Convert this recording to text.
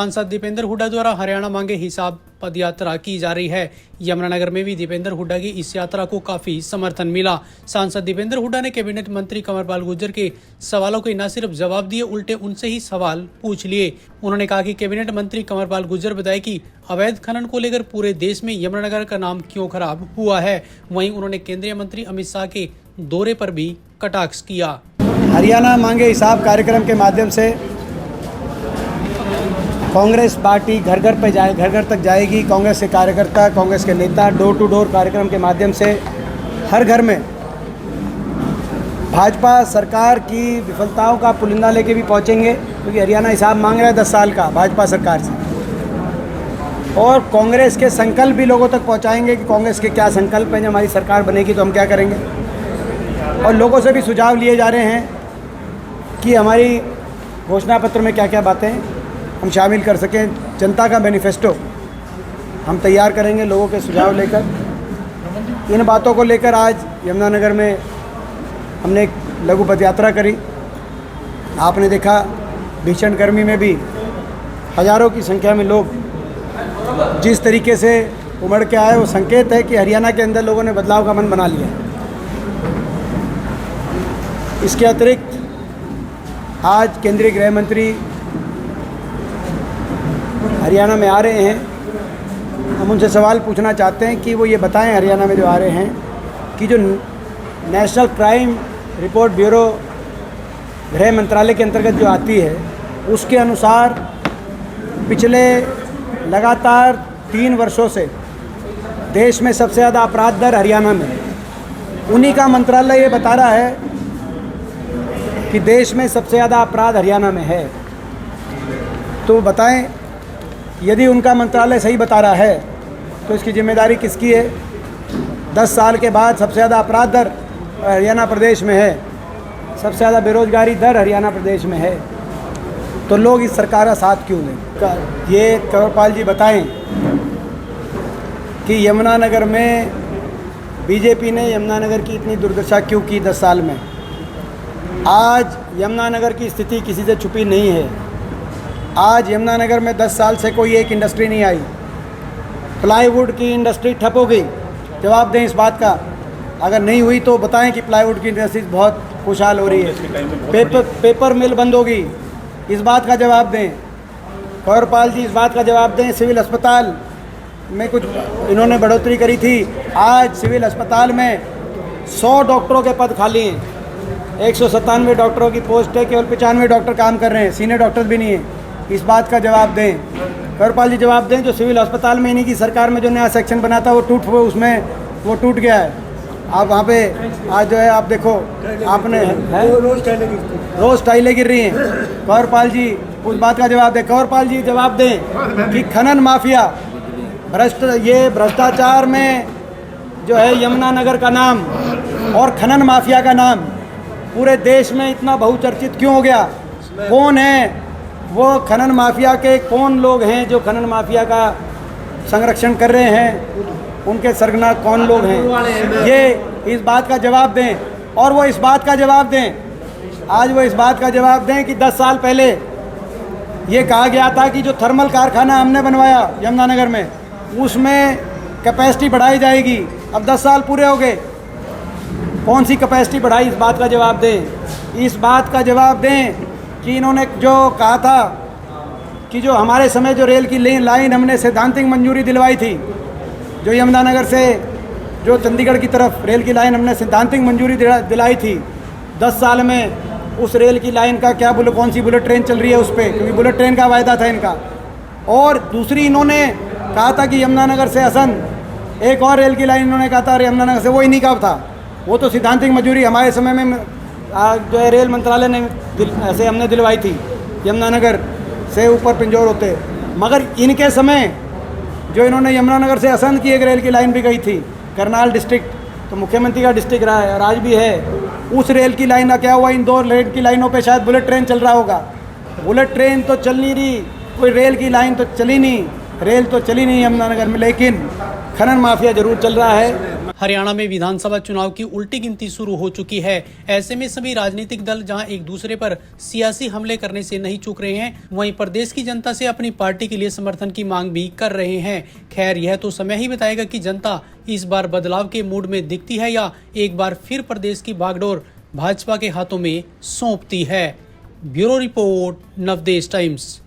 सांसद दीपेंद्र हुड्डा द्वारा हरियाणा मांगे हिसाब पद यात्रा की जा रही है। यमुनानगर में भी दीपेंद्र हुड्डा की इस यात्रा को काफी समर्थन मिला। सांसद दीपेंद्र हुड्डा ने कैबिनेट मंत्री कंवरपाल गुर्जर के सवालों के न सिर्फ जवाब दिए, उल्टे उनसे ही सवाल पूछ लिए। उन्होंने कहा कि कैबिनेट मंत्री कंवरपाल गुर्जर बताए कि अवैध खनन को लेकर पूरे देश में यमुनानगर का नाम क्यों खराब हुआ है। वहीं उन्होंने केंद्रीय मंत्री अमित शाह के दौरे पर भी कटाक्ष किया। हरियाणा मांगे हिसाब कार्यक्रम के माध्यम से कांग्रेस पार्टी घर घर तक जाएगी। कांग्रेस के कार्यकर्ता, कांग्रेस के नेता डोर टू डोर कार्यक्रम के माध्यम से हर घर में भाजपा सरकार की विफलताओं का पुलिंदा लेके भी पहुंचेंगे, क्योंकि हरियाणा हिसाब मांग रहा है 10 साल का भाजपा सरकार से। और कांग्रेस के संकल्प भी लोगों तक पहुंचाएंगे कि कांग्रेस के क्या संकल्प हैं, जब हमारी सरकार बनेगी तो हम क्या करेंगे। और लोगों से भी सुझाव लिए जा रहे हैं कि हमारी घोषणा पत्र में क्या क्या बातें हम शामिल कर सकें। जनता का मैनिफेस्टो हम तैयार करेंगे लोगों के सुझाव लेकर। इन बातों को लेकर आज यमुनानगर में हमने एक लघु पद यात्रा करी। आपने देखा भीषण गर्मी में भी हज़ारों की संख्या में लोग जिस तरीके से उमड़ के आए, वो संकेत है कि हरियाणा के अंदर लोगों ने बदलाव का मन बना लिया। इसके अतिरिक्त आज केंद्रीय गृह मंत्री हरियाणा में आ रहे हैं। हम उनसे सवाल पूछना चाहते हैं कि वो ये बताएं, हरियाणा में जो आ रहे हैं, कि जो नेशनल क्राइम रिपोर्ट ब्यूरो गृह मंत्रालय के अंतर्गत जो आती है, उसके अनुसार पिछले लगातार 3 वर्षों से देश में सबसे ज़्यादा अपराध दर हरियाणा में है। उन्हीं का मंत्रालय ये बता रहा है कि देश में सबसे ज़्यादा अपराध हरियाणा में है। तो बताएं, यदि उनका मंत्रालय सही बता रहा है तो इसकी जिम्मेदारी किसकी है। 10 साल के बाद सबसे ज़्यादा अपराध दर हरियाणा प्रदेश में है, सबसे ज़्यादा बेरोजगारी दर हरियाणा प्रदेश में है, तो लोग इस सरकार का साथ क्यों दें। ये कंवरपाल जी बताएं कि यमुनानगर में बीजेपी ने यमुनानगर की इतनी दुर्दशा क्यों की 10 साल में। आज यमुनानगर की स्थिति किसी से छुपी नहीं है। आज यमुनानगर में 10 साल से कोई एक इंडस्ट्री नहीं आई। प्लाईवुड की इंडस्ट्री ठप हो गई। जवाब दें इस बात का। अगर नहीं हुई तो बताएं कि प्लाईवुड की इंडस्ट्री बहुत खुशहाल हो रही है। पेपर मिल बंद होगी, इस बात का जवाब दें। कंवरपाल जी इस बात का जवाब दें। सिविल अस्पताल में कुछ इन्होंने बढ़ोतरी करी थी। आज सिविल अस्पताल में 100 डॉक्टरों के पद खाली हैं। 197 डॉक्टरों की पोस्ट है, केवल 95 डॉक्टर काम कर रहे हैं, सीनियर डॉक्टर भी नहीं है। इस बात का जवाब दें। कंवरपाल जी जवाब दें, जो सिविल अस्पताल में इन्हीं की सरकार में जो नया सेक्शन बना था वो टूट गया है। आप वहाँ पे आज जो है आप देखो, आपने रोज़ टाइलें गिर रही हैं। कंवरपाल जी उस बात का जवाब दें। कंवरपाल जी जवाब दें कि खनन माफिया भ्रष्टाचार में जो है यमुनानगर का नाम और खनन माफिया का नाम पूरे देश में इतना बहुचर्चित क्यों हो गया। कौन है वो खनन माफिया के, कौन लोग हैं जो खनन माफिया का संरक्षण कर रहे हैं, उनके सरगना कौन लोग हैं, ये इस बात का जवाब दें। और वो इस बात का जवाब दें, आज वो इस बात का जवाब दें कि 10 साल पहले ये कहा गया था कि जो थर्मल कारखाना हमने बनवाया यमुनानगर में, उसमें कैपेसिटी बढ़ाई जाएगी। अब 10 साल पूरे हो गए, कौन सी कैपेसिटी बढ़ाई, इस बात का जवाब दें। इस बात का जवाब दें कि इन्होंने जो कहा था कि जो हमारे समय जो रेल की लाइन हमने सैद्धांतिक मंजूरी दिलवाई थी, जो यमुनानगर से जो चंडीगढ़ की तरफ रेल की लाइन हमने सैद्धांतिक मंजूरी दिलाई थी, 10 साल में उस रेल की लाइन का क्या कौन सी बुलेट ट्रेन चल रही है उस पर, क्योंकि बुलेट ट्रेन का वायदा था इनका। और दूसरी इन्होंने कहा था कि यमुनानगर से हसन एक और रेल की लाइन इन्होंने कहा था यमुनानगर से, वो ही नहीं कहा था। वो तो सैद्धांतिक मंजूरी हमारे समय में जो है रेल मंत्रालय ने ऐसे हमने दिलवाई थी, यमुनानगर से ऊपर पिंजौर होते। मगर इनके समय जो इन्होंने यमुनानगर से हसन की एक रेल की लाइन भी गई थी, करनाल डिस्ट्रिक्ट तो मुख्यमंत्री का डिस्ट्रिक्ट रहा है और आज भी है। उस रेल की लाइन का क्या हुआ, इन 2 रेल की लाइनों पे शायद बुलेट ट्रेन चल रहा होगा। बुलेट ट्रेन तो चल नहीं रही, कोई रेल की लाइन तो चली नहीं, रेल तो चली नहीं यमुनानगर में, लेकिन खनन माफिया जरूर चल रहा है। हरियाणा में विधानसभा चुनाव की उल्टी गिनती शुरू हो चुकी है। ऐसे में सभी राजनीतिक दल जहां एक दूसरे पर सियासी हमले करने से नहीं चूक रहे हैं, वहीं प्रदेश की जनता से अपनी पार्टी के लिए समर्थन की मांग भी कर रहे हैं। खैर, यह तो समय ही बताएगा कि जनता इस बार बदलाव के मूड में दिखती है या एक बार फिर प्रदेश की बागडोर भाजपा के हाथों में सौंपती है। Bureau report, Navdesh times.